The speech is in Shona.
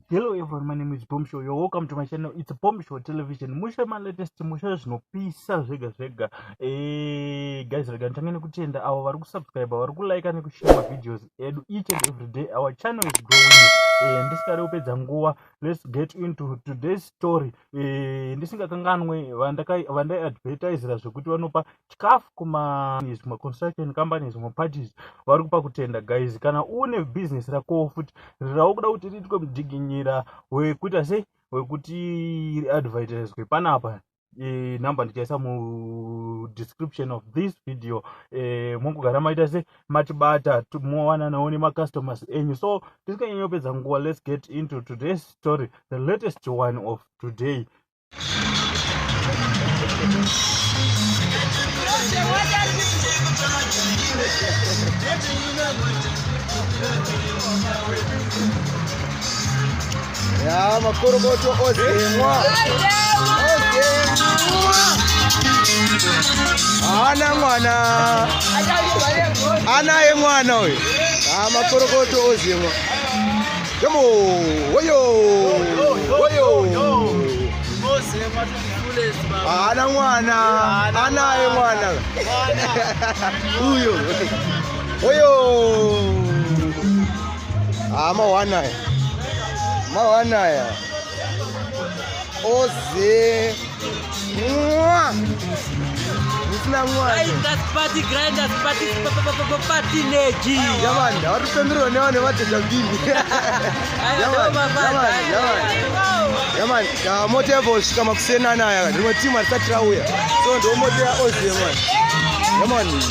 Hello everyone, my name is Boom Show. You're welcome to my channel. It's Boom Show Television. Musha my latest musha zvinopisa zvega. Guys, rega ntangene kutenda avo vari kusubscribe, vari kulike nekushare my videos edu each and every day. Our channel is growing. Ndisikare kupedza nguva. Let's get into today's story. Ndisingakanganwe vandai advertise zvekuti vanopa chikafu kuma construction companies, parties vari kupa kutenda. Guys, kana une business rako futi raukuda kuti riitwe mudziginyira wekuita sei wekuti advertiswe panapa, number ndichaisa mu description of this video. Mungogara maita sei matibata muwana nawo nema customers enyu. So tisikanyanyopedza nguva, let's get into today's story, the latest one of today. Ya makorokoto Ozemwa. Ana mwana. Anaye mwana huyo. Makorokoto Ozemwa. Yomo, woyo. Ozemwa tufule baba. Ana mwana. Anaye mwana. Huyo. Woyo. Mawana ya Ozemwa. Nisina mwana. That's party grinders, party neji. Jamani, watu pembero ne wane wateja mbili. Jamani, motivos kama kusena naye ndimo timu atatira uya. So ndo motive ya Ozemwa. Jamani.